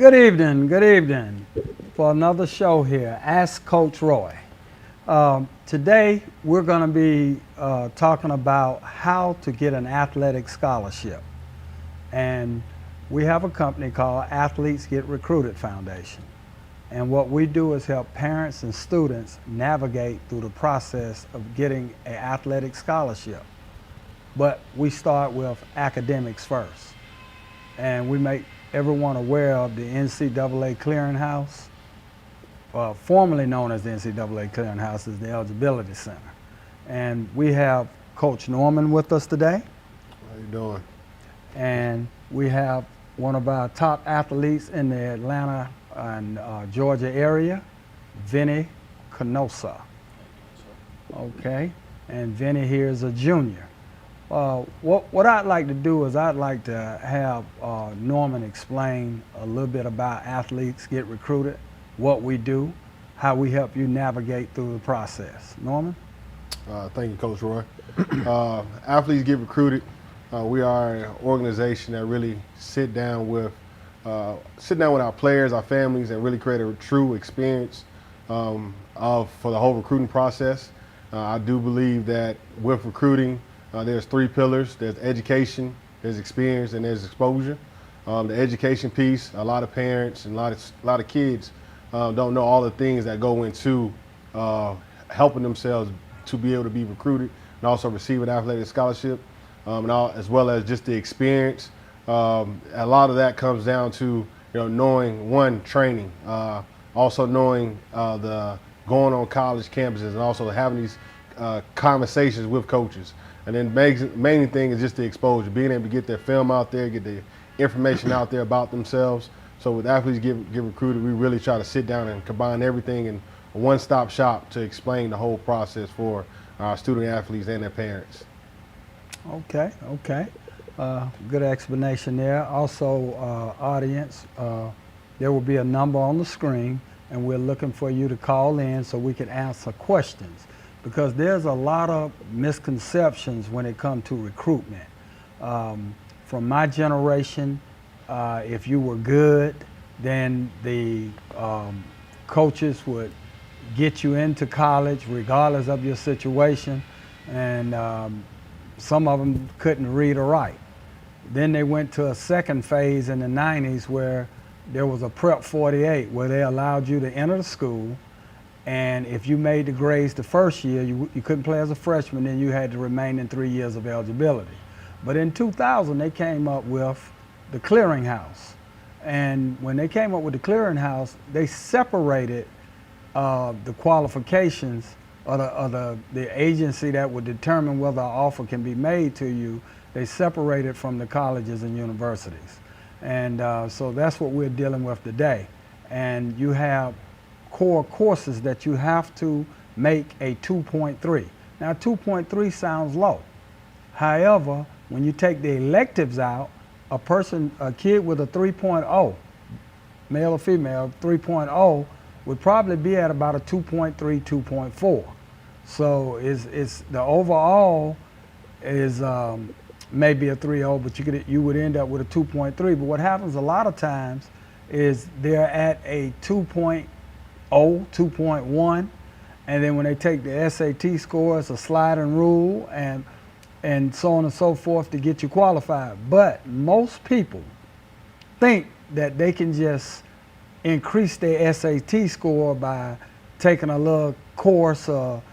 Good evening for another show here, Ask Coach Roy. Today we're going to be talking about how to get an athletic scholarship. And we have a company called Athletes Get Recruited Foundation. And what we do is help parents and students navigate through the process of getting an athletic scholarship. But we start with academics first. And we make everyone aware of the NCAA Clearinghouse, formerly known as the NCAA Clearinghouse, is the Eligibility Center. And we have Coach Norman with us today. How you doing? And we have one of our top athletes in the Atlanta and Georgia area, Vinny Canosa. Okay, and Vinny here is a junior. What I'd like to do is I'd like to have Norman explain a little bit about Athletes Get Recruited, what we do, how we help you navigate through the process. Norman? Thank you, Coach Roy. Athletes Get Recruited. We are an organization that really sit down with our players, our families, and really create a true experience for the whole recruiting process. I do believe that with recruiting, there's three pillars. There's education, there's experience, and there's exposure. The education piece, a lot of parents and a lot of kids don't know all the things that go into helping themselves to be able to be recruited and also receive an athletic scholarship, as well as just the experience. A lot of that comes down to knowing training, also knowing the going on college campuses, and also having these conversations with coaches. And then main thing is just the exposure, being able to get their film out there, get the information out there about themselves. So with Athletes Get Recruited, we really try to sit down and combine everything in a one-stop shop to explain the whole process for our student athletes and their parents. Okay. Good explanation there. Also, audience, there will be a number on the screen, and we're looking for you to call in so we can answer questions, because there's a lot of misconceptions when it comes to recruitment. From my generation, if you were good, then the coaches would get you into college regardless of your situation, and some of them couldn't read or write. Then they went to a second phase in the 90s where there was a Prep 48 where they allowed you to enter the school, and if you made the grades the first year, you couldn't play as a freshman, then you had to remain in 3 years of eligibility. But in 2000, they came up with the Clearinghouse. And when they came up with the Clearinghouse, they separated the qualifications of the agency that would determine whether an offer can be made to you. They separated from the colleges and universities. And so that's what we're dealing with today. And you have core courses that you have to make a 2.3. Now 2.3 sounds low. However, when you take the electives out, a kid with a 3.0, male or female, 3.0, would probably be at about a 2.3, 2.4. So it's the overall is maybe a 3.0, but you would end up with a 2.3. But what happens a lot of times is they're at a 2.0, 2.1, and then when they take the SAT score, it's a sliding rule, and so on and so forth to get you qualified. But most people think that they can just increase their SAT score by taking a little course or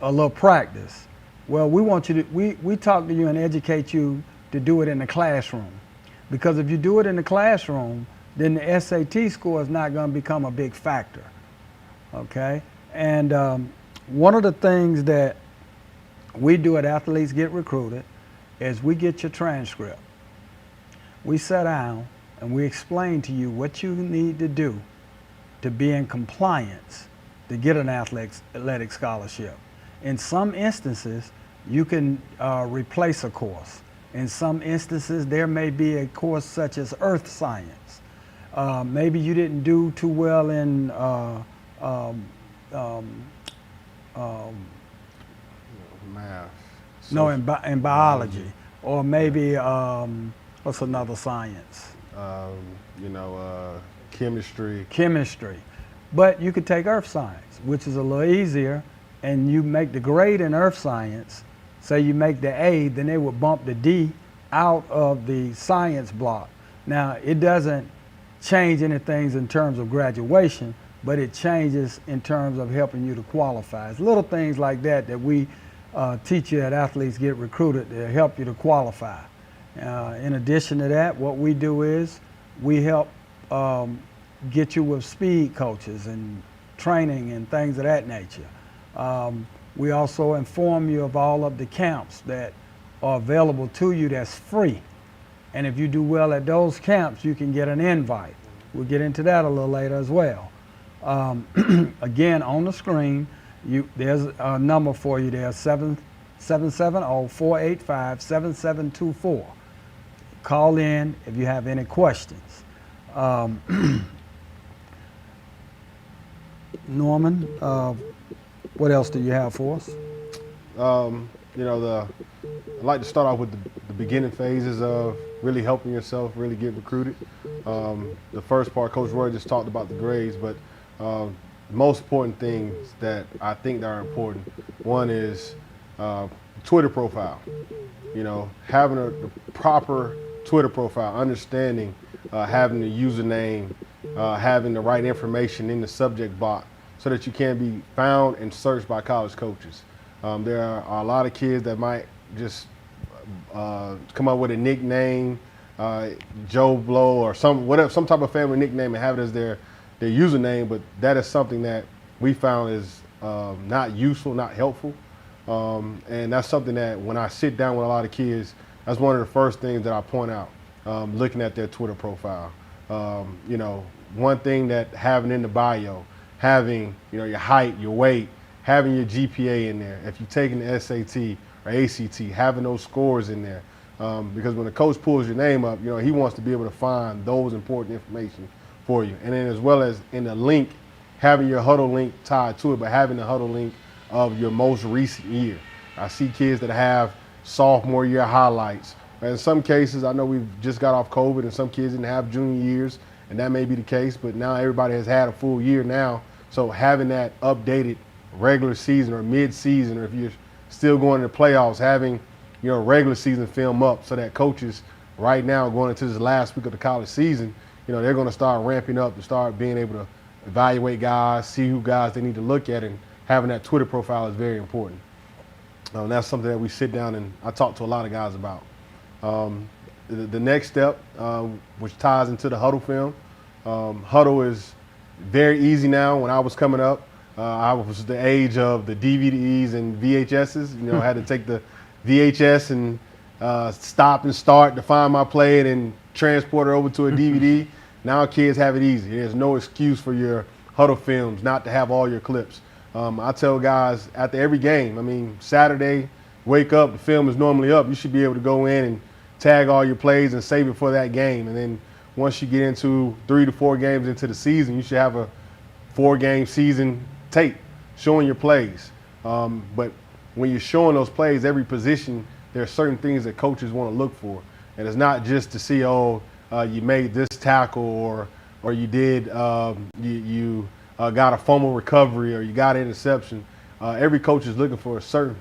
a little practice. Well, we want you to, we talk to you and educate you to do it in the classroom. Because if you do it in the classroom, then the SAT score is not going to become a big factor. Okay? And one of the things that we do at Athletes Get Recruited is we get your transcript. We sit down and we explain to you what you need to do to be in compliance to get an athletic scholarship. In some instances, you can replace a course. In some instances, there may be a course such as earth science. Maybe you didn't do too well in Math. no, in biology, or maybe what's another science? chemistry. But you could take earth science, which is a little easier, and you make the grade in earth science. Say you make the A, then they would bump the D out of the science block. Now, it doesn't change anything in terms of graduation, but it changes in terms of helping you to qualify. It's little things like that that we teach you at Athletes Get Recruited to help you to qualify. In addition to that, what we do is we help get you with speed coaches and training and things of that nature. We also inform you of all of the camps that are available to you that's free. And if you do well at those camps, you can get an invite. We'll get into that a little later as well. Again, on the screen, there's a number for you there, 770-485-7724. Call in if you have any questions. Norman, what else do you have for us? You know, I'd like to start off with the beginning phases of really helping yourself, really get recruited. The first part, Coach Roy just talked about the grades, but the most important things that I think that are important, one is Twitter profile. You know, having a proper Twitter profile, understanding, having the username, having the right information in the subject box so that you can be found and searched by college coaches. There are a lot of kids that might just come up with a nickname, Joe Blow or some type of family nickname and have it as their username, but that is something that we found is not useful, not helpful. And that's something that when I sit down with a lot of kids, that's one of the first things that I point out, looking at their Twitter profile. You know, one thing that having in the bio, having, you know, your height, your weight, having your GPA in there. If you're taking the SAT or ACT, having those scores in there. Because when the coach pulls your name up, you know, he wants to be able to find those important information for you. And then as well as in the link, having your huddle link tied to it, but having the huddle link of your most recent year. I see kids that have sophomore year highlights. In some cases, I know we've just got off COVID and some kids didn't have junior years, and that may be the case, but now everybody has had a full year now. So having that updated regular season or mid-season, or if you're still going to the playoffs, having, you know, regular season film up so that coaches right now going into this last week of the college season, you know, they're going to start ramping up and start being able to evaluate guys, see who guys they need to look at, and having that Twitter profile is very important. That's something that we sit down and I talk to a lot of guys about. The next step, which ties into the huddle film, huddle is very easy now. When I was coming up, I was the age of the DVDs and VHSs. You know, I had to take the VHS and stop and start to find my play and then transport it over to a DVD. Now kids have it easy. There's no excuse for your huddle films not to have all your clips. I tell guys after every game, I mean, Saturday, wake up, the film is normally up. You should be able to go in and tag all your plays and save it for that game. And then once you get into 3 to 4 games into the season, you should have a 4-game season tape showing your plays. But when you're showing those plays, every position, there are certain things that coaches want to look for. And it's not just to see, you made this tackle or you did, you got a fumble recovery or you got an interception. Every coach is looking for certain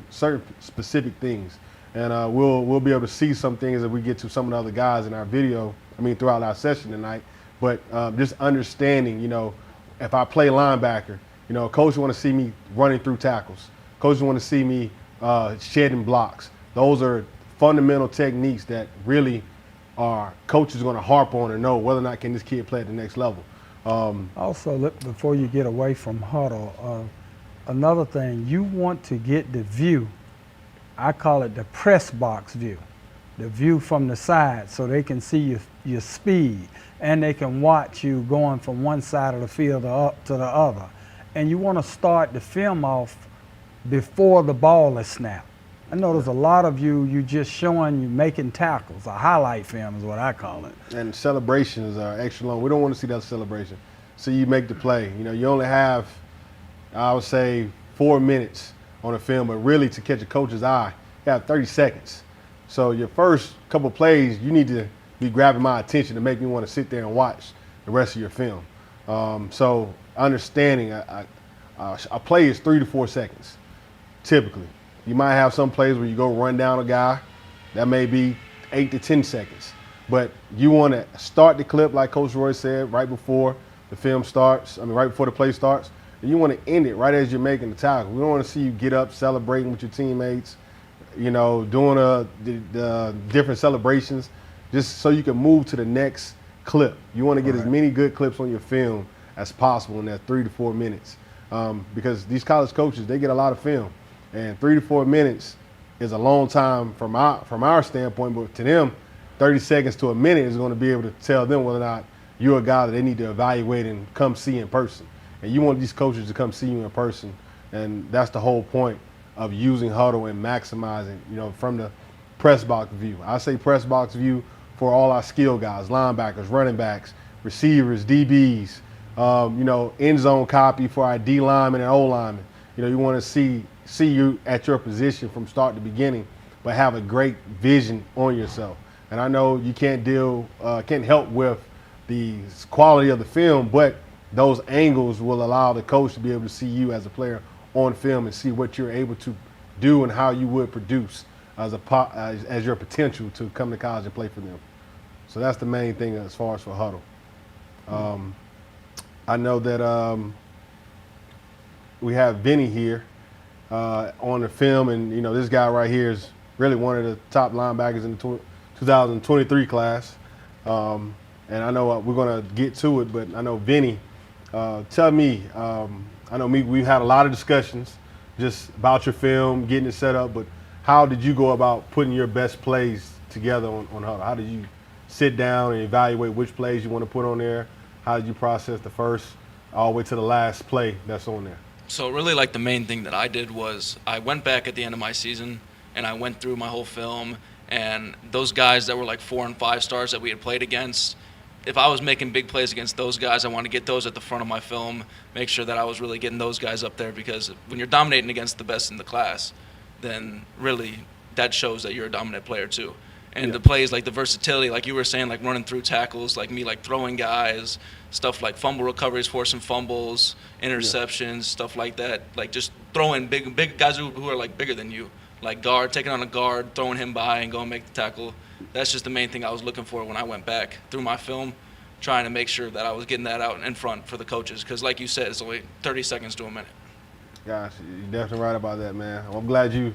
specific things. And we'll be able to see some things as we get to some of the other guys in our video, throughout our session tonight. But just understanding, you know, if I play linebacker, you know, coaches want to see me running through tackles. Coaches want to see me shedding blocks. Those are fundamental techniques that really are coaches going to harp on and know whether or not can this kid play at the next level. Also, before you get away from huddle, another thing, you want to get the view, I call it the press box view, the view from the side so they can see your speed and they can watch you going from one side of the field to the other. And you want to start the film off before the ball is snapped. I know there's a lot of you just showing you making tackles. A highlight film is what I call it. And celebrations are extra long. We don't want to see that celebration. So you make the play. You know, you only have, I would say, 4 minutes on a film, but really to catch a coach's eye, you have 30 seconds. So your first couple plays, you need to be grabbing my attention to make me want to sit there and watch the rest of your film. So understanding a play is 3 to 4 seconds, typically. You might have some plays where you go run down a guy. That may be 8 to 10 seconds. But you want to start the clip, like Coach Roy said, right before the film starts. Right before the play starts. And you want to end it right as you're making the tackle. We don't want to see you get up celebrating with your teammates, doing the different celebrations, just so you can move to the next clip. You want to get as many good clips on your film as possible in that 3 to 4 minutes. Because these college coaches, they get a lot of film. And 3 to 4 minutes is a long time from our standpoint, but to them, 30 seconds to a minute is going to be able to tell them whether or not you're a guy that they need to evaluate and come see in person. And you want these coaches to come see you in person, and that's the whole point of using Hudl and maximizing, from the press box view. I say press box view for all our skill guys, linebackers, running backs, receivers, DBs, end zone copy for our D linemen and O linemen. You want to see you at your position from start to beginning, but have a great vision on yourself. And I know you can't help with the quality of the film, but those angles will allow the coach to be able to see you as a player on film and see what you're able to do and how you would produce as your potential to come to college and play for them. So that's the main thing as far as for Hudl. I know that we have Vinny here on the film, and this guy right here is really one of the top linebackers in the 2023 class. And I know we're going to get to it, but I know Vinny, tell me, I know we've had a lot of discussions just about your film, getting it set up, but how did you go about putting your best plays together on Hudl? How did you sit down and evaluate which plays you want to put on there? How did you process the first all the way to the last play that's on there? So really, like, the main thing that I did was I went back at the end of my season and I went through my whole film, and those guys that were like 4 and 5 stars that we had played against, if I was making big plays against those guys, I want to get those at the front of my film, make sure that I was really getting those guys up there, because when you're dominating against the best in the class, then really that shows that you're a dominant player too. And the plays, like the versatility, like you were saying, like running through tackles, like me, like throwing guys, stuff like fumble recoveries, forcing fumbles, interceptions, stuff like that. Like just throwing big guys who are like bigger than you, like guard, taking on a guard, throwing him by and going make the tackle. That's just the main thing I was looking for when I went back through my film, trying to make sure that I was getting that out in front for the coaches. Because like you said, it's only 30 seconds to a minute. Gosh, you're definitely right about that, man. I'm glad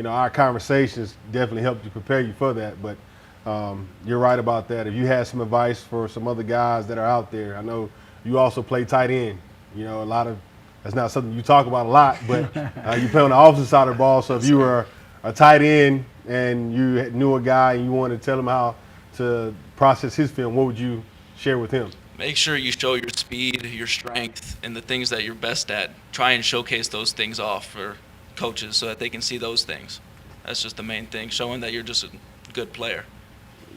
our conversations definitely helped you prepare you for that. But you're right about that. If you had some advice for some other guys that are out there, I know you also play tight end. That's not something you talk about a lot, but you play on the offensive side of the ball. So if you were a tight end and you knew a guy and you wanted to tell him how to process his film, what would you share with him? Make sure you show your speed, your strength, and the things that you're best at. Try and showcase those things off for coaches so that they can see those things. That's just the main thing, showing that you're just a good player.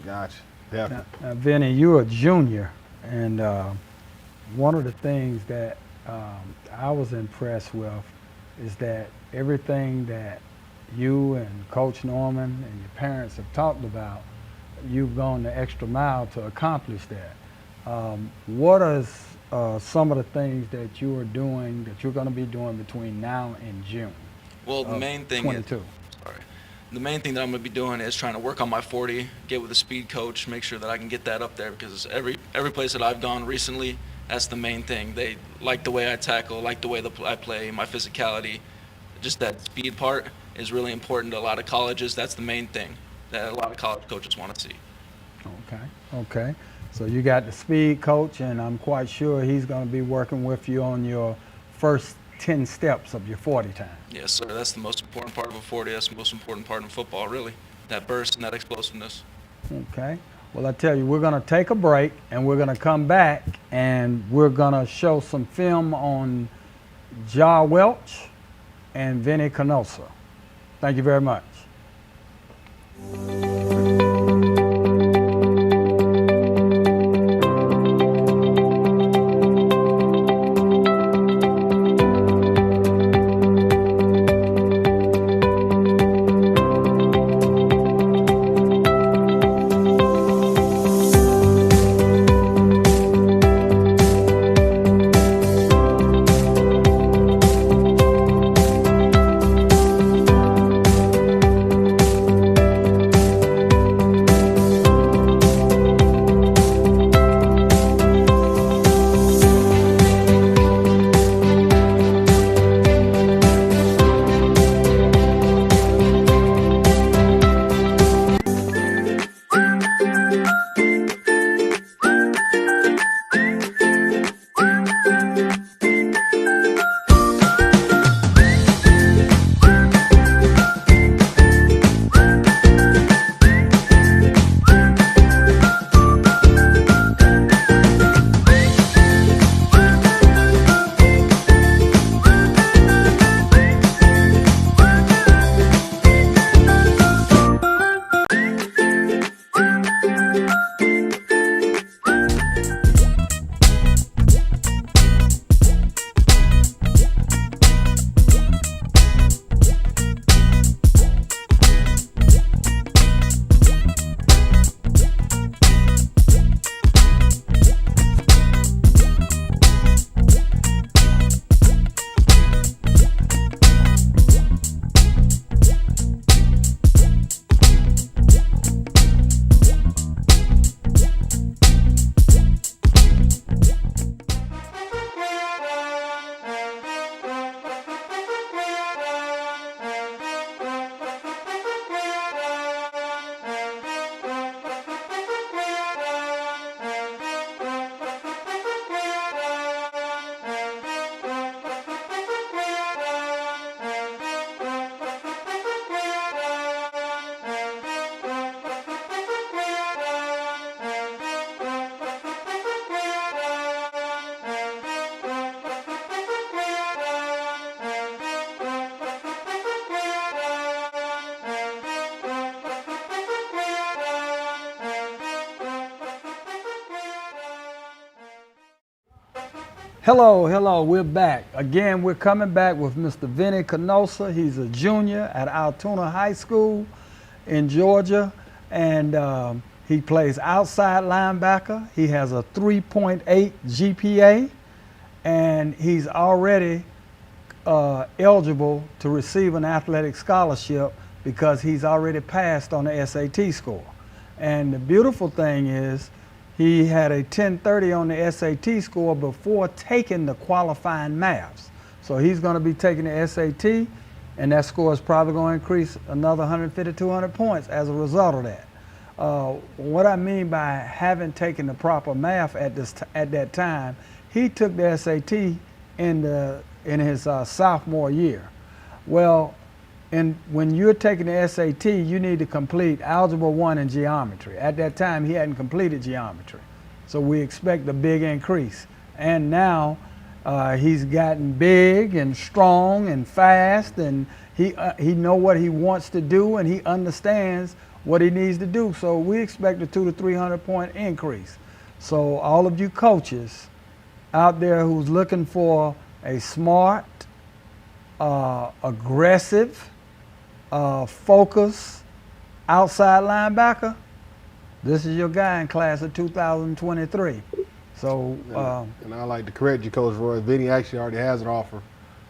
Gotcha. Definitely. Now, Vinny, you're a junior, and one of the things that I was impressed with is that everything that you and Coach Norman and your parents have talked about, you've gone the extra mile to accomplish that. What is some of the things that you are doing, that you're going to be doing between now and June? Well, the main thing 22. The main thing that I'm going to be doing is trying to work on my 40, get with a speed coach, make sure that I can get that up there, because every place that I've gone recently, that's the main thing. They like the way I tackle, like the way I play, my physicality. Just that speed part is really important to a lot of colleges. That's the main thing that a lot of college coaches want to see. Okay. So you got the speed coach, and I'm quite sure he's going to be working with you on your first 10 steps of your 40 time. Yes, sir. That's the most important part of a 40. That's the most important part in football, really. That burst and that explosiveness. Okay. Well, I tell you, we're going to take a break, and we're going to come back, and we're going to show some film on Ja Welch and Vinny Canosa. Thank you very much. Hello, we're back. Again, we're coming back with Mr. Vinny Canosa. He's a junior at Altoona High School in Georgia, and he plays outside linebacker. He has a 3.8 GPA, and he's already eligible to receive an athletic scholarship because he's already passed on the SAT score. And the beautiful thing is, he had a 1030 on the SAT score before taking the qualifying maths. So he's going to be taking the SAT, and that score is probably going to increase another 150, 200 points as a result of that. What I mean by having taken the proper math at that time, he took the SAT in his sophomore year. Well, when you're taking the SAT, you need to complete Algebra 1 and geometry. At that time, he hadn't completed geometry. So we expect a big increase. And now he's gotten big and strong and fast, and he knows what he wants to do, and he understands what he needs to do. So we expect a 200 to 300 point increase. So all of you coaches out there who's looking for a smart, aggressive, focus outside linebacker, this is your guy in class of 2023. So, and I like to correct you, Coach Roy. Vinny actually already has an offer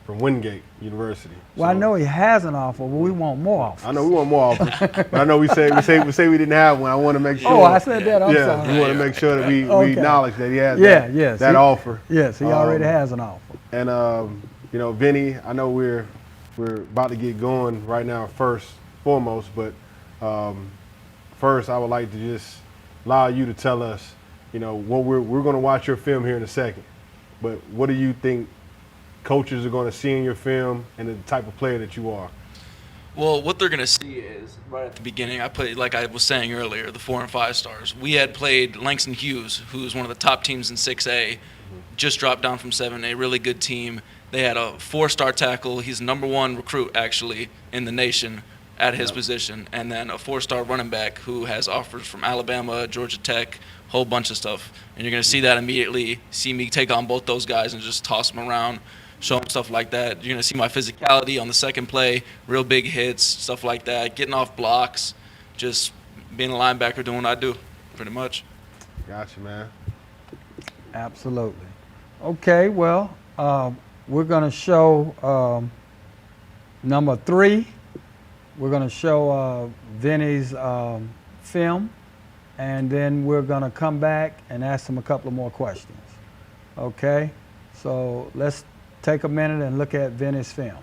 from Wingate University. well, I know he has an offer, but we want more offers. I know we want more offers, but I know we say we didn't have one. I want to make sure. Oh, I said that. I'm yeah, sorry. we want to make sure that we Okay. acknowledge that he has Yes, that offer. Yes, he already has an offer. And you know, Vinny, I know we're about to get going right now, first foremost, but first I would like to just allow you to tell us, you know, what we're going to watch your film here in a second, but what do you think coaches are going to see in your film and the type of player that you are? Well, what they're going to see is, right at the beginning, I played, like I was saying earlier, the 4 and 5 stars. We had played Langston Hughes, who's one of the top teams in 6A, just dropped down from 7A, really good team. They had a 4-star tackle. He's #1 recruit, actually, in the nation at his position. And then a 4-star running back who has offers from Alabama, Georgia Tech, whole bunch of stuff. And you're going to see that immediately, see me take on both those guys and just toss them around, show them stuff like that. You're going to see my physicality on the second play, real big hits, stuff like that, getting off blocks, just being a linebacker, doing what I do, pretty much. Gotcha, man. Absolutely. Okay, well, we're going to show number 3. We're going to show Vinny's film, and then we're going to come back and ask him a couple of more questions. Okay? So let's take a minute and look at Vinny's film.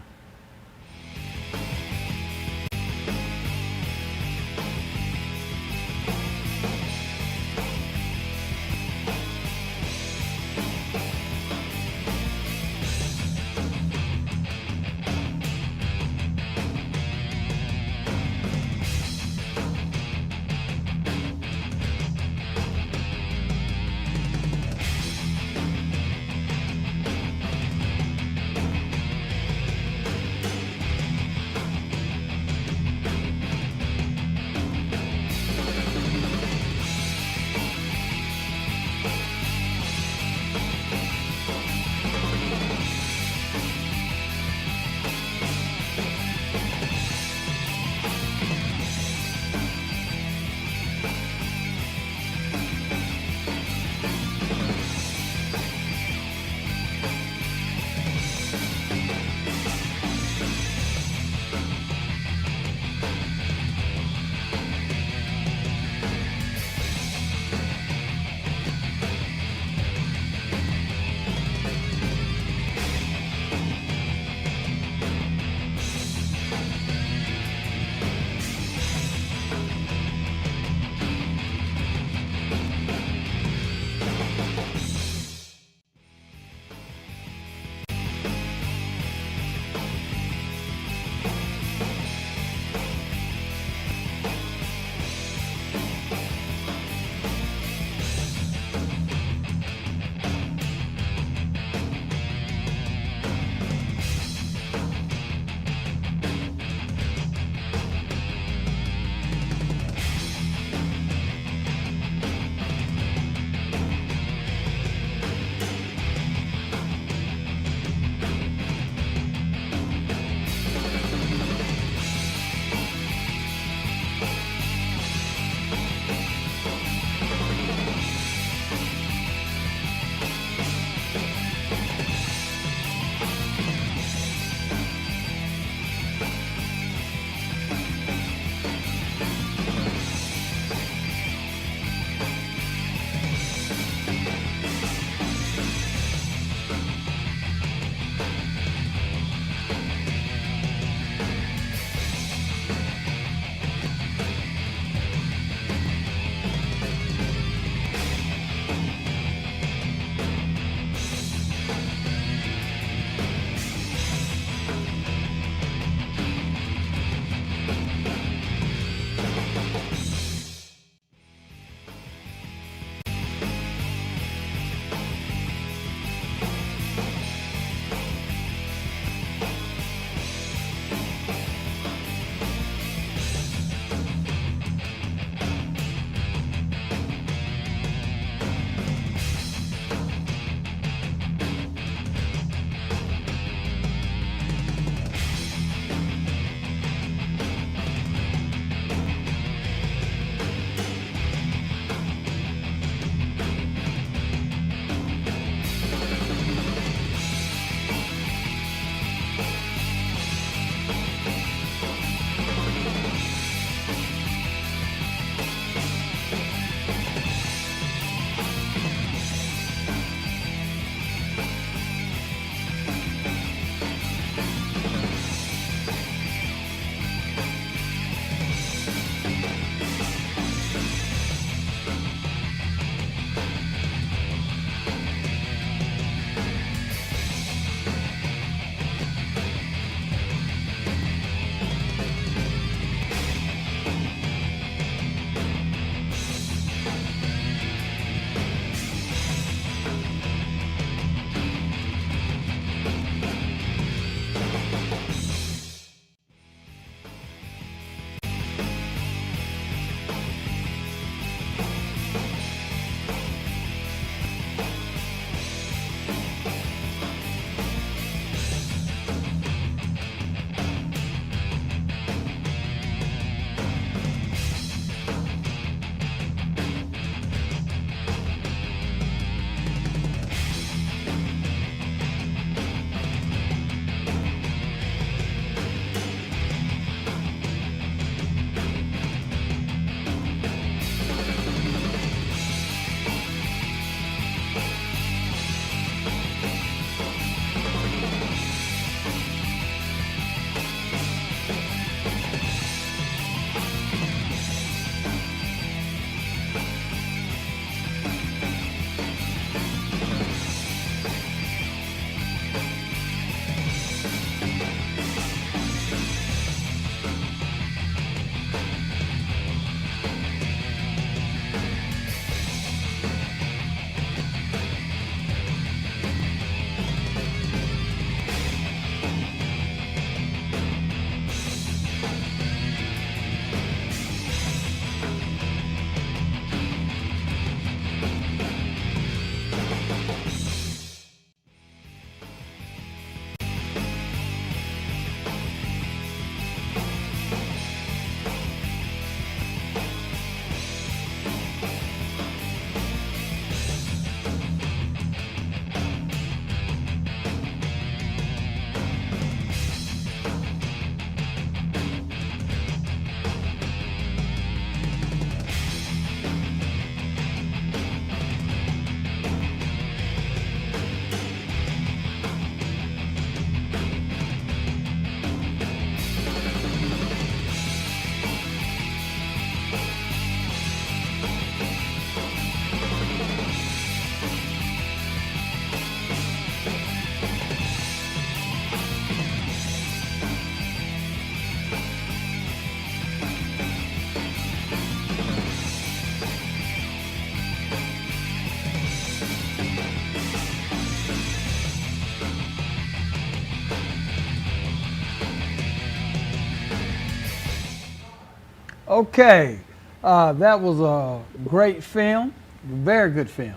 Okay, that was a great film, very good film.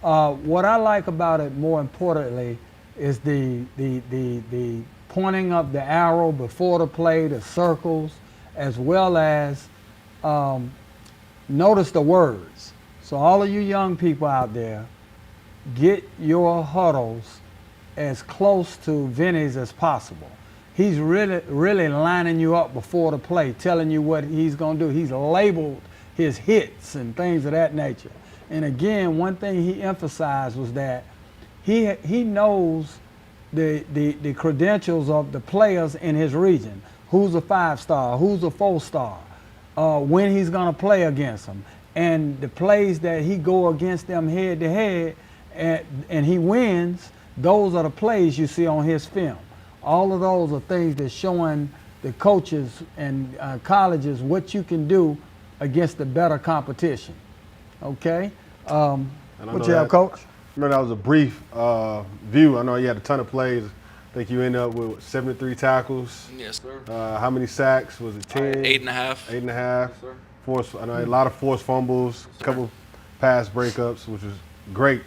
What I like about it more importantly is the pointing up the arrow before the play, the circles, as well as notice the words. So all of you young people out there, get your huddles as close to Vinny's as possible. He's really lining you up before the play, telling you what he's going to do. He's labeled his hits and things of that nature. And again, one thing he emphasized was that he knows the credentials of the players in his region. Who's a 5-star, who's a 4-star, when he's going to play against them. And the plays that he go against them head to head and he wins, those are the plays you see on his film. All of those are things that's showing the coaches and colleges what you can do against the better competition. Okay? What you have, Coach? I know that was a brief view. I know you had a ton of plays. I think you ended up with 73 tackles. Yes, sir. How many sacks? Was it 10? 8.5. 8.5. Yes, sir. I know a lot of forced fumbles, a couple pass breakups, which was great.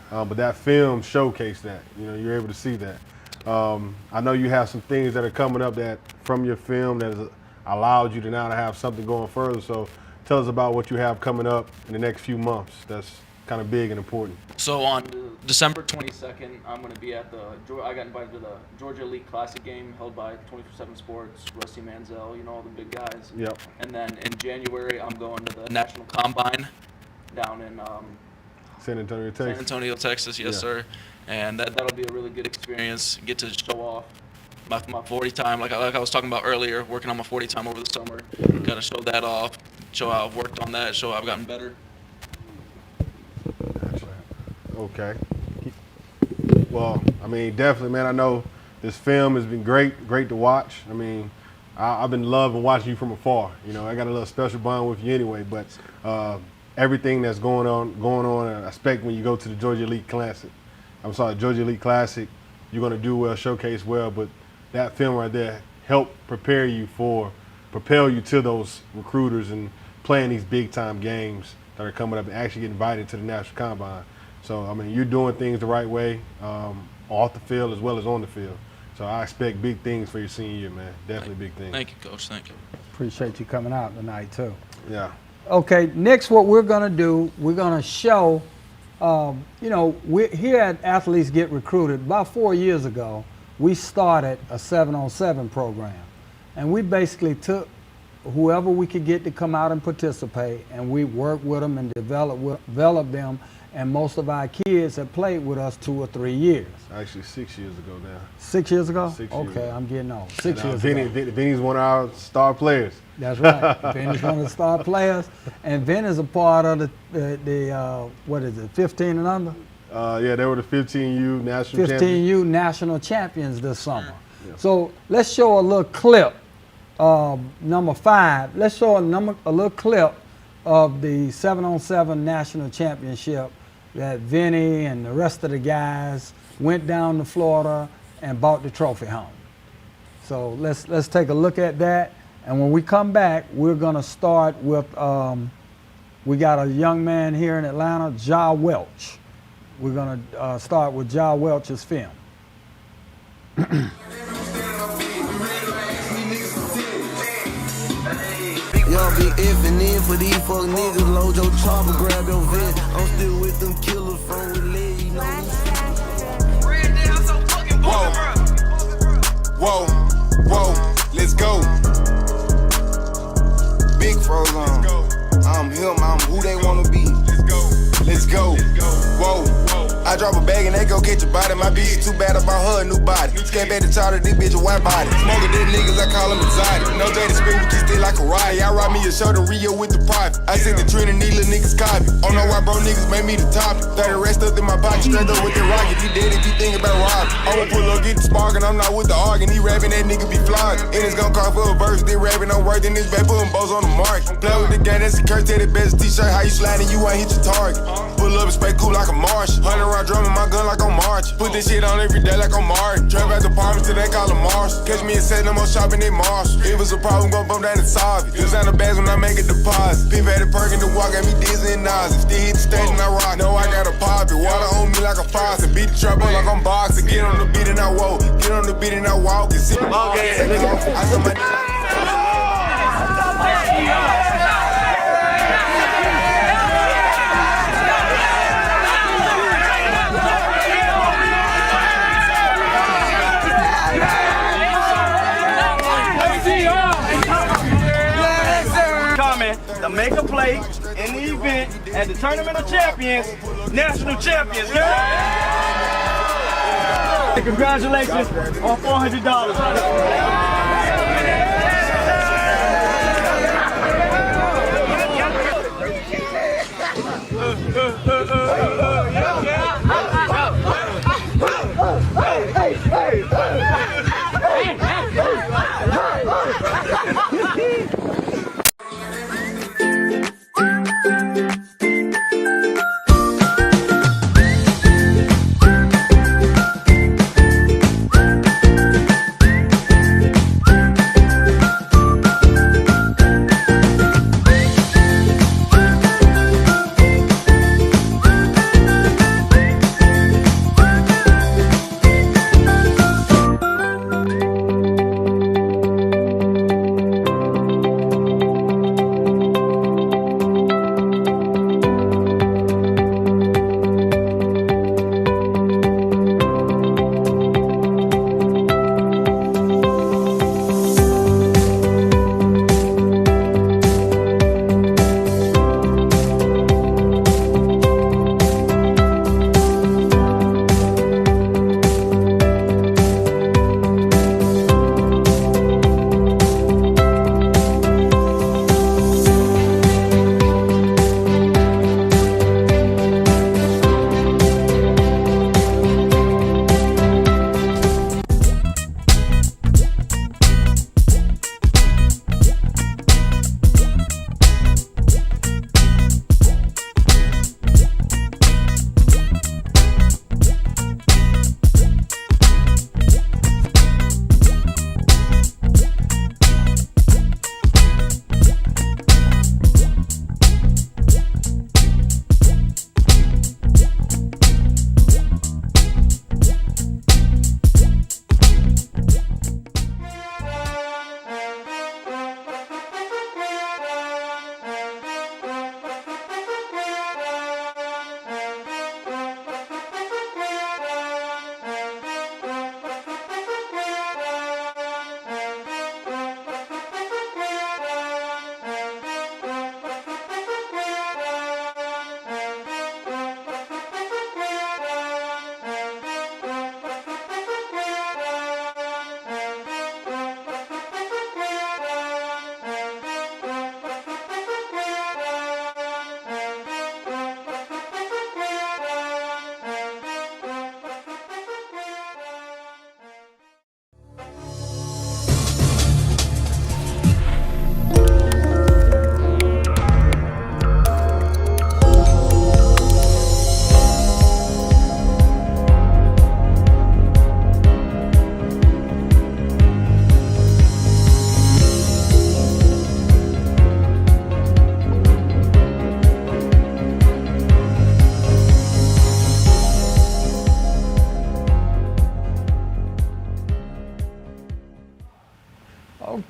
But that film showcased that. You know, you're able to see that. I know you have some things that are coming up that from your film that has allowed you to now to have something going further. So tell us about what you have coming up in the next few months. That's kind of big and important. So on December 22nd, I'm going to be at I got invited to the Georgia Elite Classic game held by 24/7 Sports, Rusty Manziel, you know, all the big guys. Yep. And then in January, I'm going to the National Combine down in San Antonio, Texas. San Antonio, Texas, yes, Yeah. sir. And that'll be a really good experience. Get to show off my 40 time, like I was talking about earlier, working on my 40 time over the summer. Got to show that off, show how I've worked on that, show how I've gotten better. Okay. Well, I mean, definitely, man. I know this film has been great to watch. I mean, I've been loving watching you from afar. You know, I got a little special bond with you anyway. But everything that's going on, I expect when you go to the Georgia Elite Classic. Georgia Elite Classic, you're going to do well, showcase well. But that film right there helped propel you to those recruiters and playing these big time games that are coming up and actually get invited to the National Combine. So, I mean, you're doing things the right way, off the field as well as on the field. So I expect big things for your senior year, man. Definitely big things. Thank you, Coach. Thank you. Appreciate you coming out tonight, too. Yeah. Okay, next what we're going to do, we're going to show, you know, here at Athletes Get Recruited, about 4 years ago, we started a 7-on-7 program. And we basically took whoever we could get to come out and participate, and we worked with them and developed them. And most of our kids have played with us 2 or 3 years. Actually, 6 years ago now. 6 years ago? 6 years Okay, ago. I'm getting old. 6 years Vinny, ago. Vinny's one of our star players. That's right. Vinny's one of the star players. And Vinny's a part of the what is it, 15 and under? Yeah, they were the 15U national champions. 15U national champions this summer. Yeah. So let's show a little clip, number 5. Let's show a little clip of the 7-on-7 national championship that Vinny and the rest of the guys went down to Florida and brought the trophy home. So let's take a look at that. And when we come back, we're gonna start with, we got a young man here in Atlanta, Ja Welch. We're gonna start with Ja Welch's film. Y'all be effing in for these fuck niggas. Load your chopper, grab your vest. I'm still with them killers from Relay, you know. Whoa, whoa, let's go. Big froze on. I'm him, I'm who they wanna be. Let's go. Whoa. I drop a bag and they go catch a body. My bitch too bad about her a new body. Scared back to Charter, this bitch a white body. Smoking dead niggas, I call them anxiety. No J to spin, we just did like a riot. I ride me a shirt in Rio with the private. I sent the trend and these little niggas copy. Oh no, why bro niggas made me the topic. 30 rest up in my pocket, straight up with the rocket. He dead if he think about robbing. I'ma pull up, get the spark, and I'm not with the arguing. He rapping, that nigga be flogging. And it's gon' call for a verse, they rapping, I'm working this back, putting bows on the mark. Play with the game, that's a curse, take the best t-shirt, how you sliding, you ain't hit your target. Pull up and spray cool like a Martian. 100 round drum in my gun like I'm marching. Put this shit on every day like I'm Martin. Trap at the apartments till they call them Mars. Catch me and set no more shopping than Mars. If it's a problem, gon' bump down and solve it. Use on the bags when I make a deposit. People had a perk in the walk, got me dizzy and nauseous. Still hit the stage and I rock. Know I got a pop it. Water on me like a faucet. Beat the trap up like I'm boxing. Get on the beat and I walk. Get on the beat and I walk. And sit I saw my to make a play in the event at the Tournament of Champions, National Champions. Congratulations on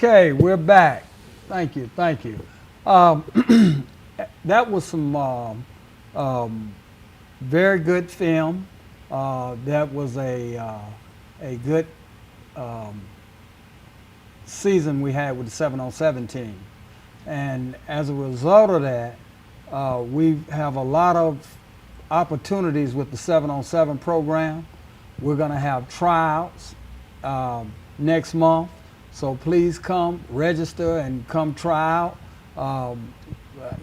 Okay, we're back. Thank you, thank you. That was some very good film. That was a good season we had with the 7-on-7 team. And as a result of that, we have a lot of opportunities with the 7-on-7 program. We're going to have tryouts next month. So please come register and come try out.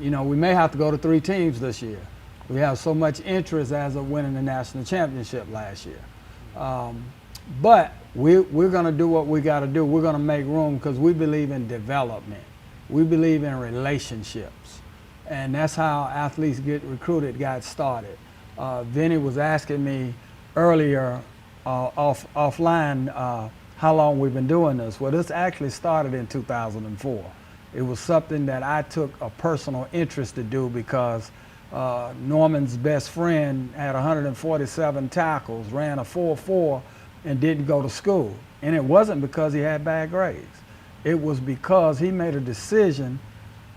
You know, we may have to go to 3 teams this year. We have so much interest as of winning the national championship last year. But we're going to do what we got to do. We're going to make room because we believe in development. We believe in relationships. And that's how athletes get recruited, got started. Vinny was asking me earlier offline how long we've been doing this. Well, this actually started in 2004. It was something that I took a personal interest to do because Norman's best friend had 147 tackles, ran a 4.4, and didn't go to school. And it wasn't because he had bad grades. It was because he made a decision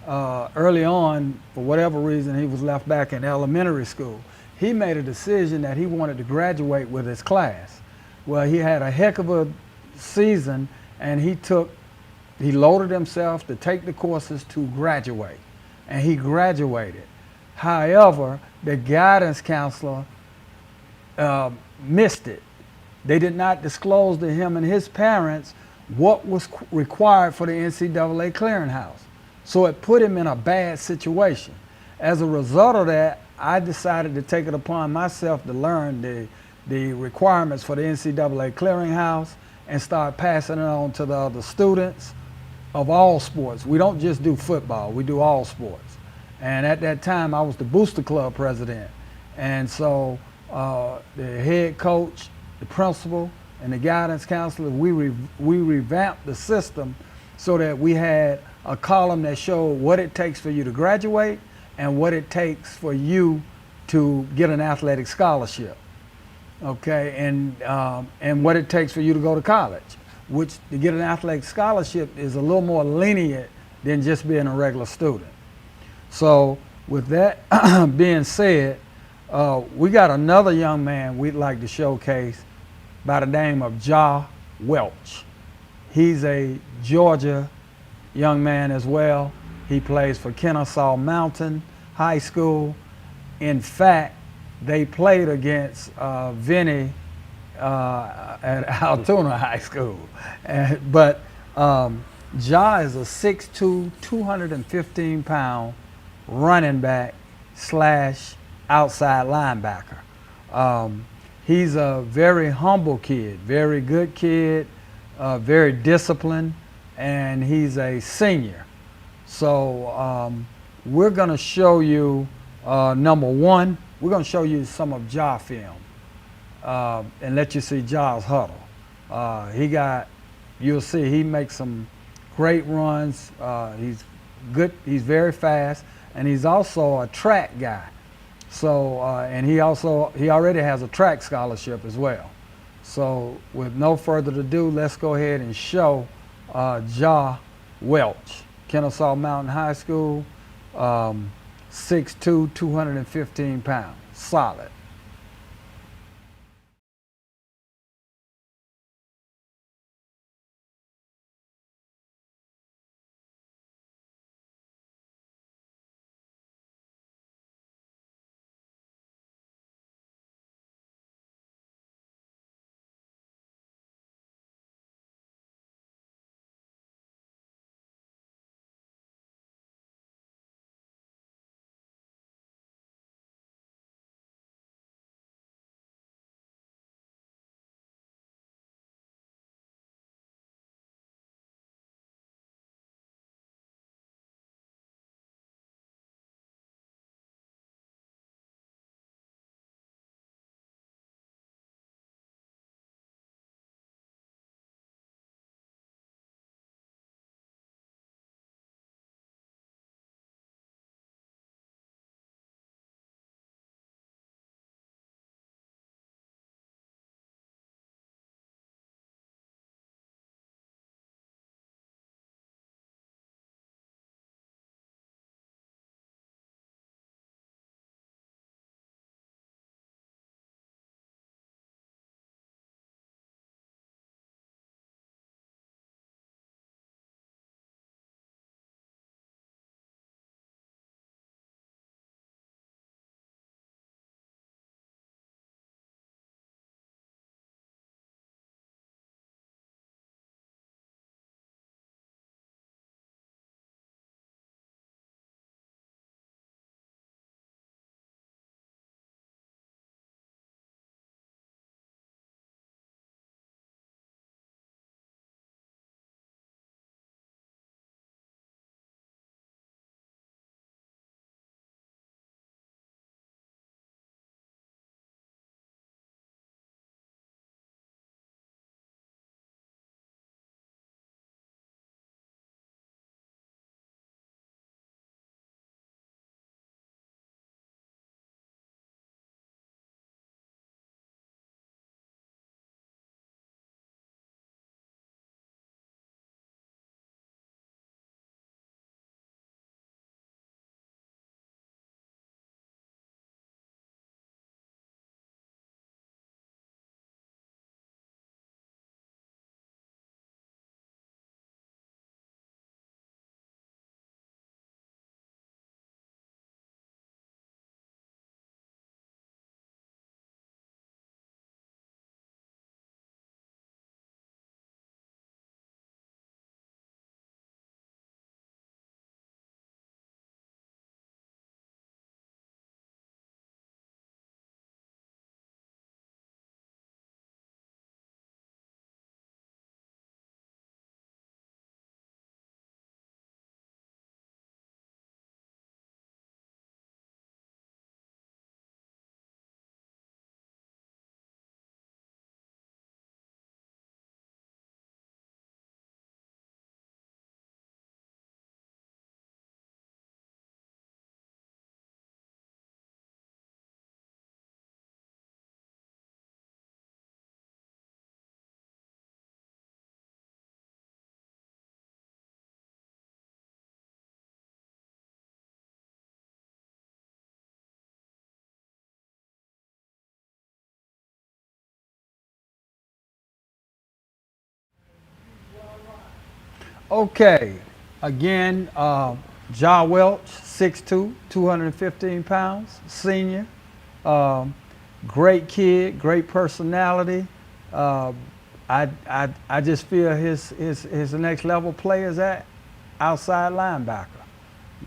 early on, for whatever reason, he was left back in elementary school. He made a decision that he wanted to graduate with his class. Well, he had a heck of a season, and he loaded himself to take the courses to graduate, and he graduated. However, the guidance counselor missed it. They did not disclose to him and his parents what was required for the NCAA clearinghouse. So it put him in a bad situation. As a result of that, I decided to take it upon myself to learn the requirements for the NCAA clearinghouse and start passing it on to the other students of all sports. We don't just do football, we do all sports. And at that time, I was the Booster Club president. And so the head coach, the principal, and the guidance counselor, we revamped the system so that we had a column that showed what it takes for you to graduate and what it takes for you to get an athletic scholarship, okay, and what it takes for you to go to college, which to get an athletic scholarship is a little more lenient than just being a regular student. So with that being said, we got another young man we'd like to showcase by the name of Ja Welch. He's a Georgia young man as well. He plays for Kennesaw Mountain High School. In fact, they played against Vinny at Altoona High School. But Ja is a 6'2", 215-pound running back / outside linebacker. He's a very humble kid, very good kid, very disciplined, and he's a senior. So we're going to show you, number one, we're going to show you some of Ja film and let you see Ja's huddle. You'll see he makes some great runs. He's good, he's very fast, and he's also a track guy. So, and he already has a track scholarship as well. So with no further ado, let's go ahead and show Ja Welch, Kennesaw Mountain High School, 6'2", 215 pounds, solid. Okay, again, Ja Welch, 6'2", 215 pounds, senior. Um, Great kid, great personality. Uh, I just feel his next level play is at outside linebacker.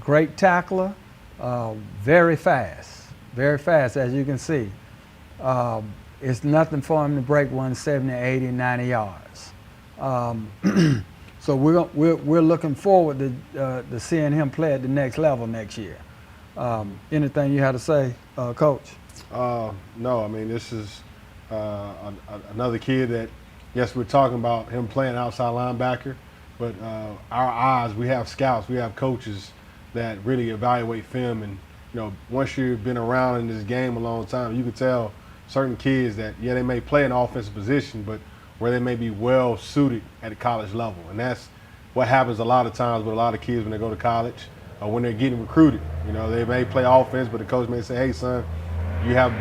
Great tackler, very fast as you can see. It's nothing for him to break 170, 80, 90 yards. So we're looking forward to seeing him play at the next level next year. Anything you had to say, Coach? No, I mean, this is another kid that, yes, we're talking about him playing outside linebacker, but our eyes, we have scouts, we have coaches that really evaluate film. And, once you've been around in this game a long time, you can tell certain kids that, yeah, they may play an offensive position, but where they may be well suited at a college level. And that's what happens a lot of times with a lot of kids when they go to college or when they're getting recruited. They may play offense, but the coach may say, hey, son, you have a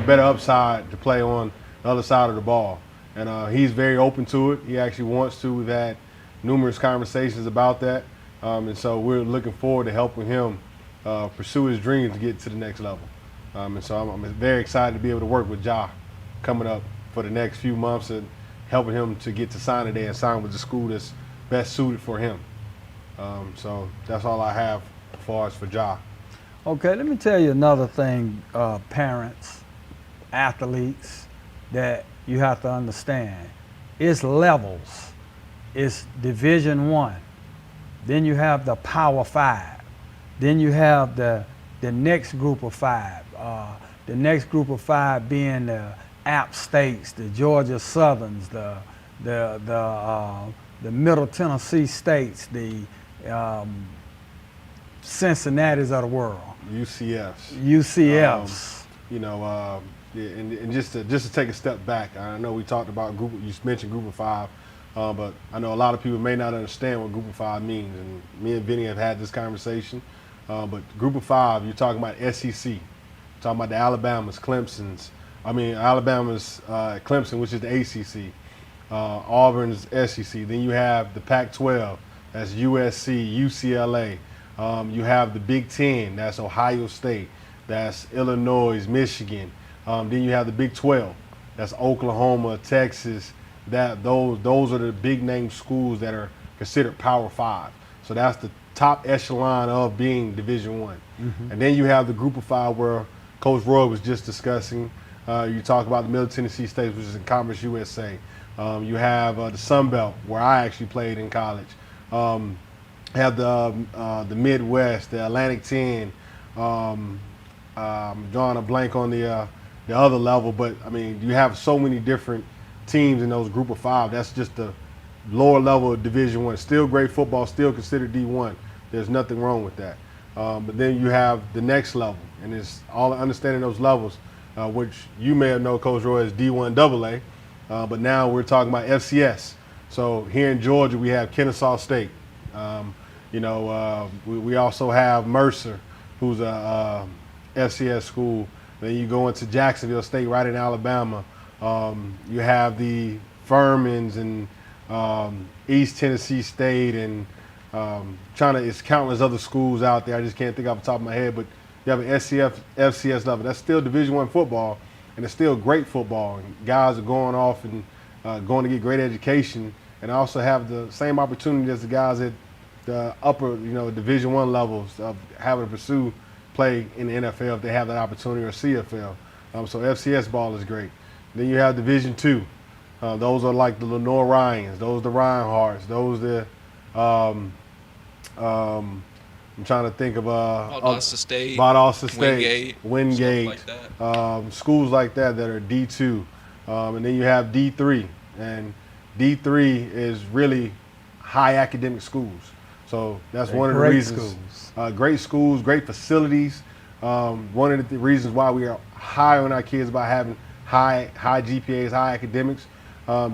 better upside to play on the other side of the ball. And he's very open to it. He actually wants to. We've had numerous conversations about that. And so we're looking forward to helping him pursue his dreams to get to the next level. And so I'm very excited to be able to work with Ja coming up for the next few months and helping him to get to signing day and sign with the school that's best suited for him. So that's all I have as far as for Ja. Okay, let me tell you another thing, parents, athletes, that you have to understand. It's levels. It's Division I. Then you have the Power 5. Then you have the next group of 5. The next group of 5 being the App States, the Georgia Southerns, the Middle Tennessee States, the Cincinnatis of the world. UCFs. UCFs. And just to take a step back, I know we talked about you mentioned Group of 5, but I know a lot of people may not understand what Group of 5 means, and me and Vinny have had this conversation. But Group of 5, you're talking about SEC, you're talking about the Alabama's, Clemson's. Alabama's Clemson, which is the ACC, Auburn's SEC. Then you have the Pac-12, that's USC, UCLA. You have the Big Ten, that's Ohio State, that's Illinois, Michigan. Then you have the Big 12, that's Oklahoma, Texas. Those are the big name schools that are considered Power 5. So that's the top echelon of being Division I. Mm-hmm. And then you have the Group of 5 where Coach Roy was just discussing. You talk about the Middle Tennessee States, which is in Conference USA. You have the Sun Belt, where I actually played in college. Have the Midwest, the Atlantic 10. I'm drawing a blank on the other level, but you have so many different teams in those Group of 5. That's just the lower level of Division I. Still great football, still considered D1. There's nothing wrong with that. But then you have the next level, and it's all understanding those levels, which you may have known Coach Roy as D1 AA, but now we're talking about FCS. So here in Georgia, we have Kennesaw State. We also have Mercer, who's a FCS school. Then you go into Jacksonville State, right in Alabama. You have the Furmans and East Tennessee State, and it's countless other schools out there. I just can't think off the top of my head, but you have an FCS level. That's still Division I football, and it's still great football. And guys are going off and going to get great education, and also have the same opportunity as the guys at the upper, Division I levels of having to pursue play in the NFL if they have that opportunity, or CFL. So FCS ball is great. Then you have Division II. Those are like the Lenore Ryans. Those are the Reinhardts. Those are the I'm trying to think of Valdosta State, Wingate, schools like that are D2, and then you have D3, and D3 is really high academic schools. So that's one of the reasons. Great schools, great facilities. One of the reasons why we are high on our kids about having high GPAs, high academics,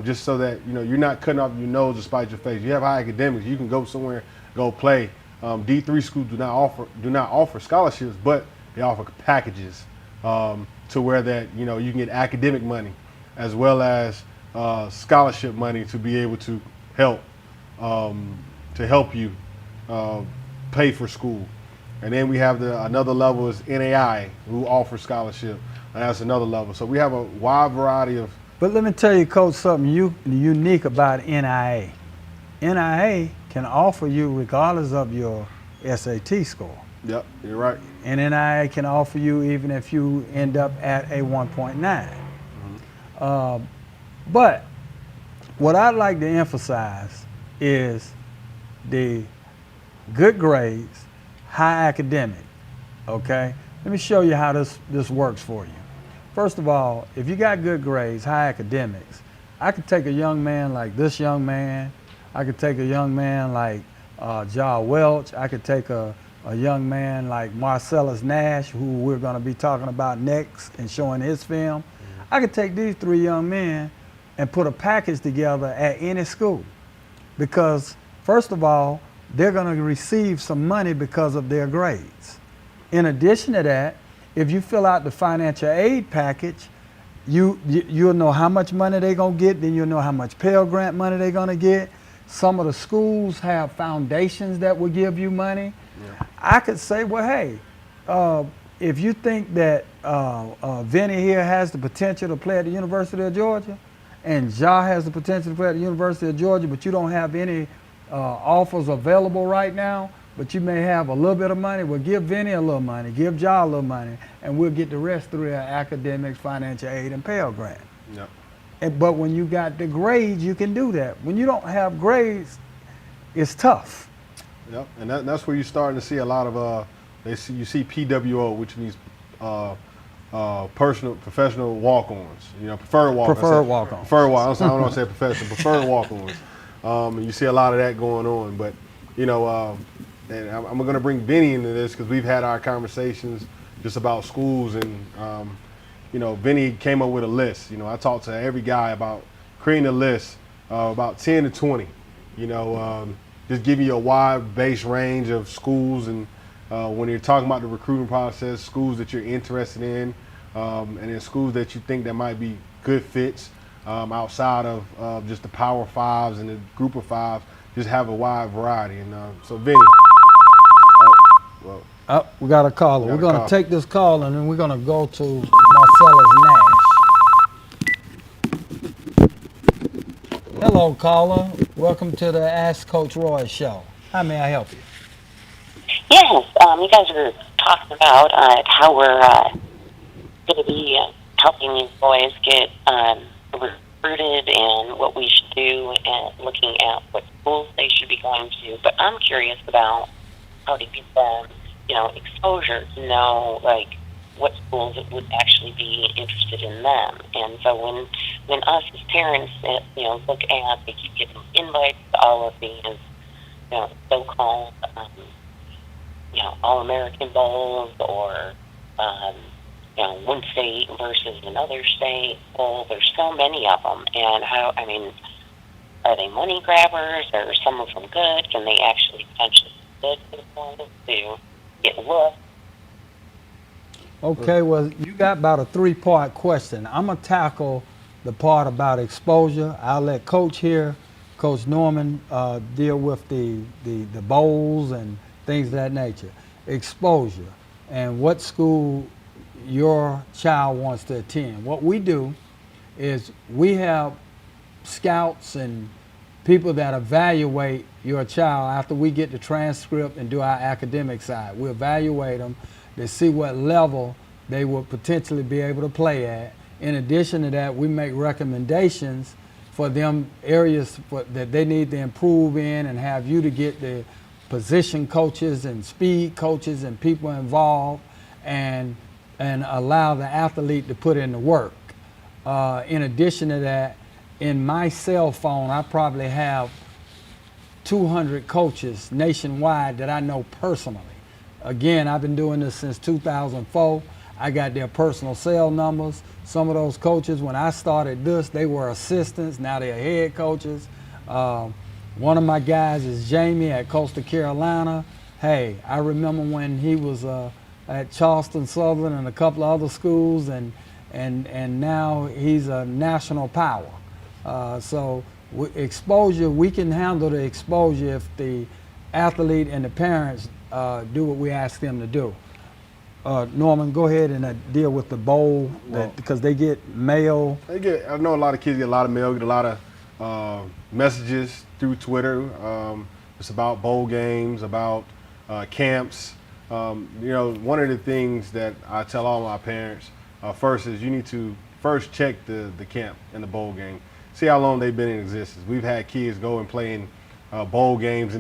just so that you're not cutting off your nose to spite your face. You have high academics, you can go somewhere, go play. D3 schools do not offer scholarships, but they offer packages to where that you can get academic money as well as scholarship money to be able to help to help you pay for school. And then we have another level is NAI, who offers scholarship, and that's another level. So we have a wide variety of. But let me tell you, Coach, something unique about NIA. NIA can offer you regardless of your SAT score. Yep, you're right. And NIA can offer you even if you end up at a 1.9. But what I'd like to emphasize is the good grades, high academic, okay? Let me show you how this works for you. First of all, if you got good grades, high academics, I could take a young man like this young man. I could take a young man like Ja Welch. I could take a young man like Marcellus Nash, who we're going to be talking about next and showing his film. I could take these three young men and put a package together at any school because, first of all, they're going to receive some money because of their grades. In addition to that, if you fill out the financial aid package, you'll know how much money they're going to get, then you'll know how much Pell Grant money they're going to get. Some of the schools have foundations that will give you money. Yeah. I could say, well, hey, if you think that Vinny here has the potential to play at the University of Georgia, and Ja has the potential to play at the University of Georgia, but you don't have any offers available right now, but you may have a little bit of money, well, give Vinny a little money, give Ja a little money, and we'll get the rest through our academics, financial aid, and Pell Grant. Yep. But when you got the grades, you can do that. When you don't have grades, it's tough. Yep, and that's where you're starting to see a lot of, you see PWO, which means professional walk-ons, preferred walk-ons. Preferred walk-ons. Preferred walk-ons. I don't want to say professional, preferred walk-ons. And you see a lot of that going on. But, and I'm going to bring Vinny into this because we've had our conversations just about schools. And, Vinny came up with a list. I talked to every guy about creating a list about 10 to 20, just giving you a wide base range of schools. And when you're talking about the recruiting process, schools that you're interested in, and then schools that you think that might be good fits outside of just the Power Fives and the Group of Fives, just have a wide variety. And so, Vinny. We got a caller. We're going to take this call and then we're going to go to Marcellus Nash. Hello, caller. Welcome to the Ask Coach Roy show. How may I help you? Yes, you guys were talking about how we're going to be helping these boys get recruited and what we should do and looking at what schools they should be going to. But I'm curious about how to give them, exposure to know, what schools would actually be interested in them. And so when us as parents, look at, they keep getting invites to all of these, so-called, All-American Bowls or, one state versus another state. Well, there's so many of them. And are they money grabbers? Or some of them good? Can they actually potentially be good for the boys to get looked? Okay, well, you got about a 3-part question. I'm going to tackle the part about exposure. I'll let Coach here, Coach Norman, deal with the bowls and things of that nature. Exposure and what school your child wants to attend. What we do is we have scouts and people that evaluate your child after we get the transcript and do our academic side. We evaluate them to see what level they would potentially be able to play at. In addition to that, we make recommendations for them areas that they need to improve in and have you to get the position coaches and speed coaches and people involved and allow the athlete to put in the work. In addition to that, in my cell phone, I probably have 200 coaches nationwide that I know personally. Again, I've been doing this since 2004. I got their personal cell numbers. Some of those coaches, when I started this, they were assistants. Now they're head coaches. One of my guys is Jamie at Coastal Carolina. Hey, I remember when he was at Charleston Southern and a couple of other schools, and now he's a national power. So exposure, we can handle the exposure if the athlete and the parents do what we ask them to do. Norman, go ahead and deal with the bowl because they get mail. I know a lot of kids get a lot of mail, get a lot of messages through Twitter. It's about bowl games, about camps. One of the things that I tell all my parents first is you need to first check the camp and the bowl game. See how long they've been in existence. We've had kids go and play in bowl games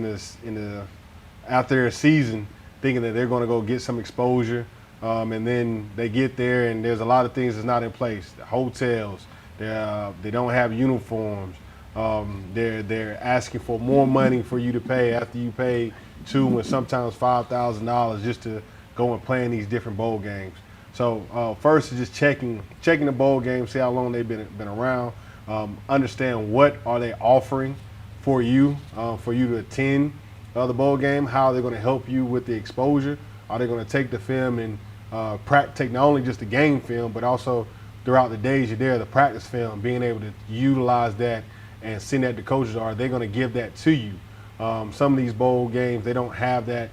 after their season, thinking that they're going to go get some exposure, and then they get there and there's a lot of things that's not in place. The hotels, they don't have uniforms. They're asking for more money for you to pay after you pay $2,000 and sometimes $5,000 just to go and play in these different bowl games. So first is just checking the bowl games, see how long they've been around, understand what are they offering for you to attend the bowl game, how they're going to help you with the exposure. Are they going to take the film and take not only just the game film, but also throughout the days you're there, the practice film, being able to utilize that and send that to coaches? Are they going to give that to you? Some of these bowl games, they don't have that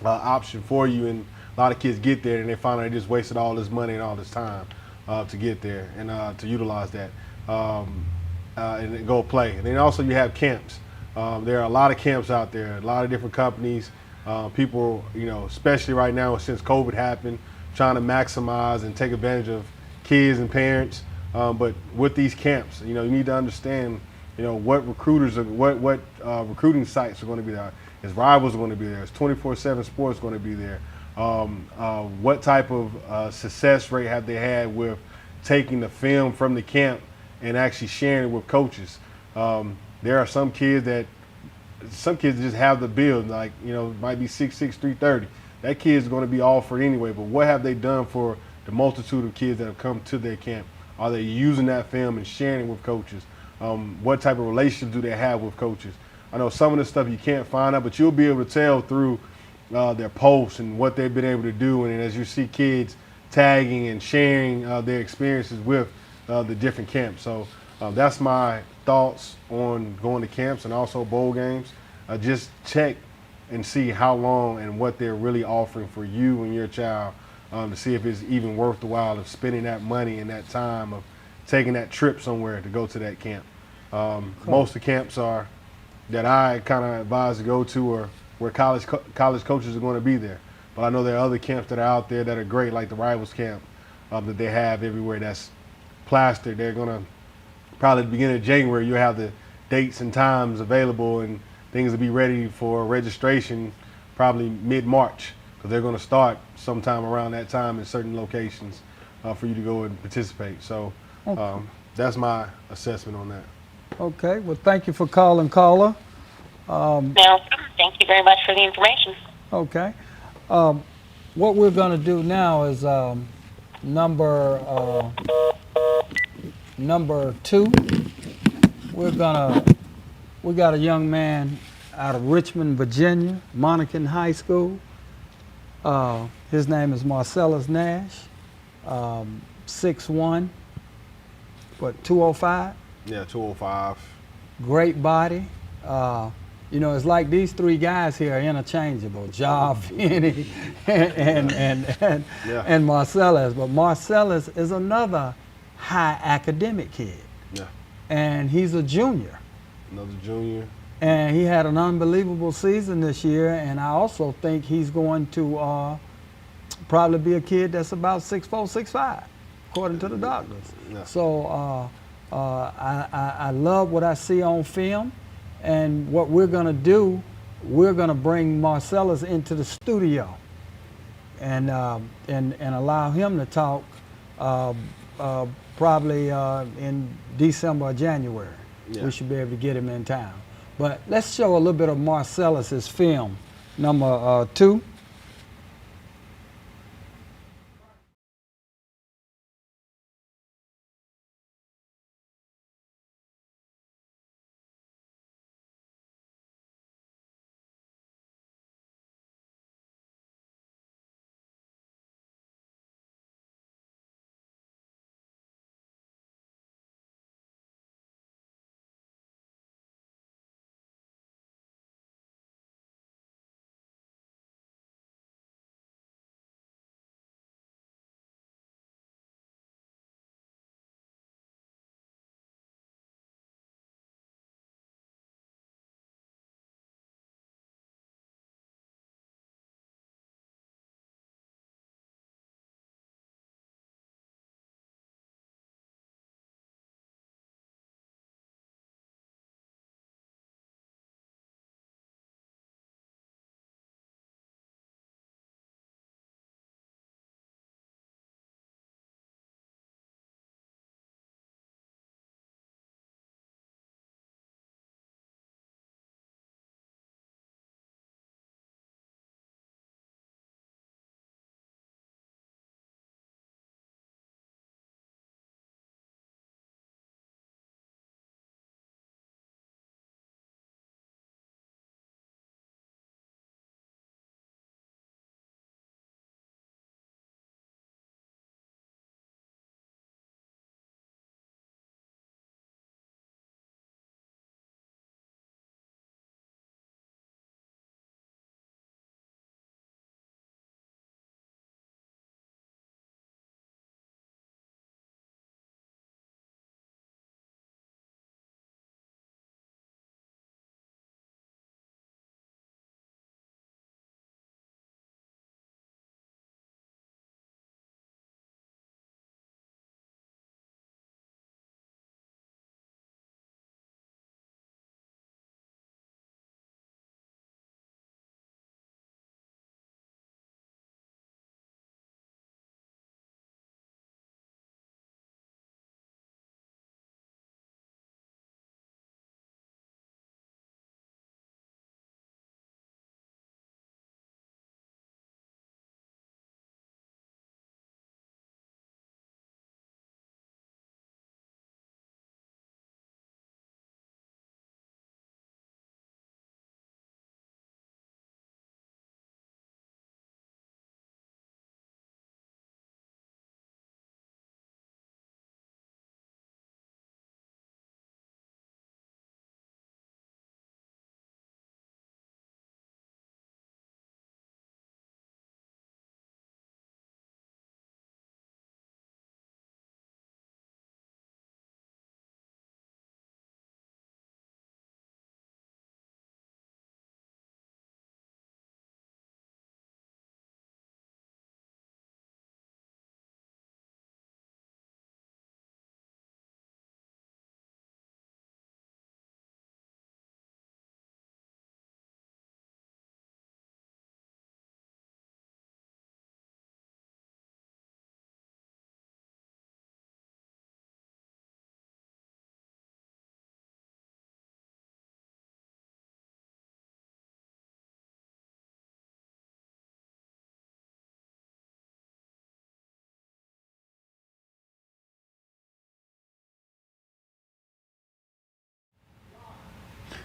option for you, and a lot of kids get there and they find out they just wasted all this money and all this time to get there and to utilize that and then go play. And then also you have camps. There are a lot of camps out there, a lot of different companies. People, especially right now since COVID happened, trying to maximize and take advantage of kids and parents. But with these camps, you need to understand, what recruiters are, what recruiting sites are going to be there. Is Rivals going to be there? Is 24/7 Sports going to be there? What type of success rate have they had with taking the film from the camp and actually sharing it with coaches? There are some kids that just have the build, like, might be 6'6", 330. That kid's going to be offered anyway, but what have they done for the multitude of kids that have come to their camp? Are they using that film and sharing it with coaches? What type of relationships do they have with coaches? I know some of the stuff you can't find out, but you'll be able to tell through their posts and what they've been able to do. And as you see kids tagging and sharing their experiences with the different camps. So that's my thoughts on going to camps and also bowl games. Just check and see how long and what they're really offering for you and your child to see if it's even worth the while of spending that money and that time of taking that trip somewhere to go to that camp. Most of the camps that I kind of advise to go to are where college coaches are going to be there. But I know there are other camps that are out there that are great, like the Rivals camp that they have everywhere that's plastered. They're going to probably at the beginning of January, you'll have the dates and times available and things will be ready for registration probably mid-March, because they're going to start sometime around that time in certain locations for you to go and participate. So that's my assessment on that. Okay, well, thank you for calling, caller. Now, thank you very much for the information. Okay. What we're going to do now is number 2. We got a young man out of Richmond, Virginia, Monacan High School. His name is Marcellus Nash, 6'1", 205? Yeah, 205. Great body. It's like these 3 guys here are interchangeable: Ja, Finney, and Marcellus. But Marcellus is another high academic kid. Yeah. And he's a junior. Another junior. And he had an unbelievable season this year, and I also think he's going to probably be a kid that's about 6'4", 6'5", according to the doctors. Yeah. So I love what I see on film, and what we're going to do, we're going to bring Marcellus into the studio and allow him to talk probably in December or January. Yeah. We should be able to get him in town. But let's show a little bit of Marcellus's film, number 2.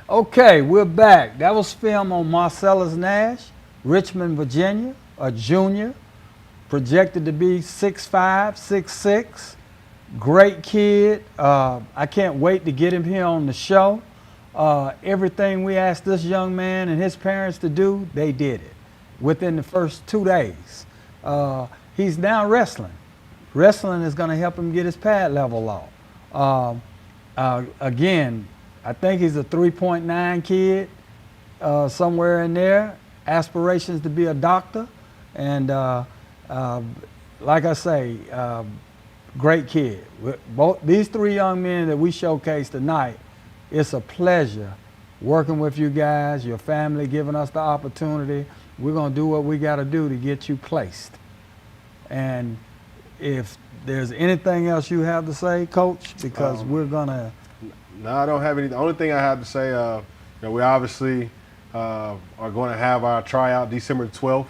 Okay, we're back. That was film on Marcellus Nash, Richmond, Virginia, a junior, projected to be 6'5", 6'6". Great kid. I can't wait to get him here on the show. Everything we asked this young man and his parents to do, they did it within the first 2 days. He's now wrestling. Wrestling is going to help him get his pad level off. Again, I think he's a 3.9 kid, somewhere in there. Aspirations to be a doctor. And like I say, great kid. Both these three young men that we showcased tonight, it's a pleasure working with you guys, your family giving us the opportunity. We're going to do what we got to do to get you placed. And if there's anything else you have to say, Coach, because we're going to... No, I don't have any. The only thing I have to say, we obviously are going to have our tryout December 12th.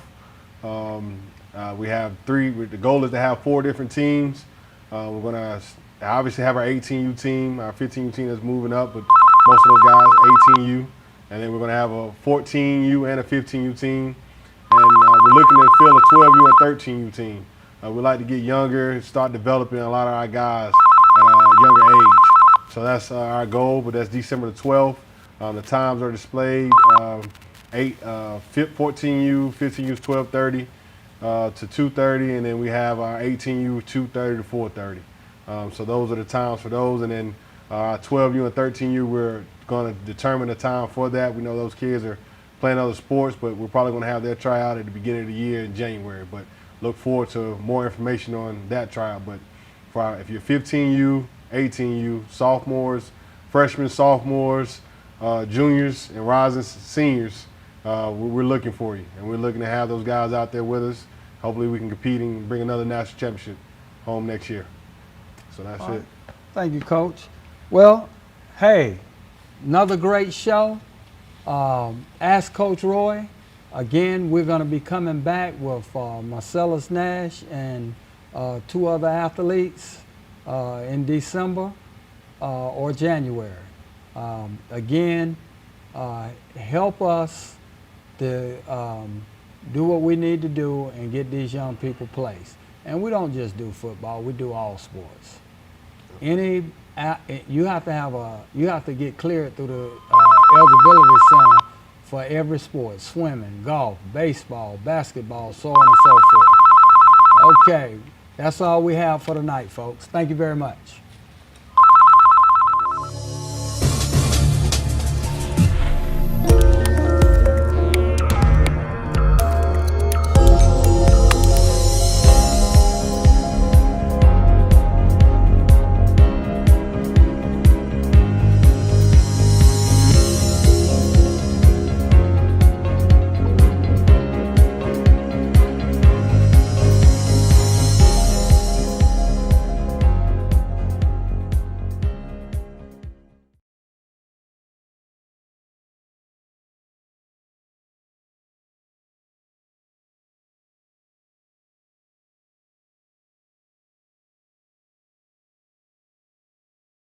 We have the goal is to have 4 different teams. We're going to obviously have our 18U team, our 15U team that's moving up, but most of those guys, 18U. And then we're going to have a 14U and a 15U team. And we're looking to fill a 12U and 13U team. We like to get younger, start developing a lot of our guys at a younger age. So that's our goal, but that's December the 12th. The times are displayed, 14U, 15U is 12:30 to 2:30, and then we have our 18U 2:30 to 4:30. So those are the times for those, and then 12U and 13U, we're going to determine the time for that. We know those kids are playing other sports, but we're probably going to have their tryout at the beginning of the year in January. But look forward to more information on that tryout. But if you're 15U, 18U, sophomores, freshmen, sophomores, juniors, and rising seniors, we're looking for you. And we're looking to have those guys out there with us. Hopefully we can compete and bring another national championship home next year. So that's it. Thank you, Coach. Well, hey, another great show. Ask Coach Roy. Again, we're going to be coming back with Marcellus Nash and 2 other athletes in December or January. Again, help us to do what we need to do and get these young people placed. And we don't just do football; we do all sports. You have to get cleared through the eligibility center for every sport: swimming, golf, baseball, basketball, so on and so forth. Okay, that's all we have for tonight, folks. Thank you very much.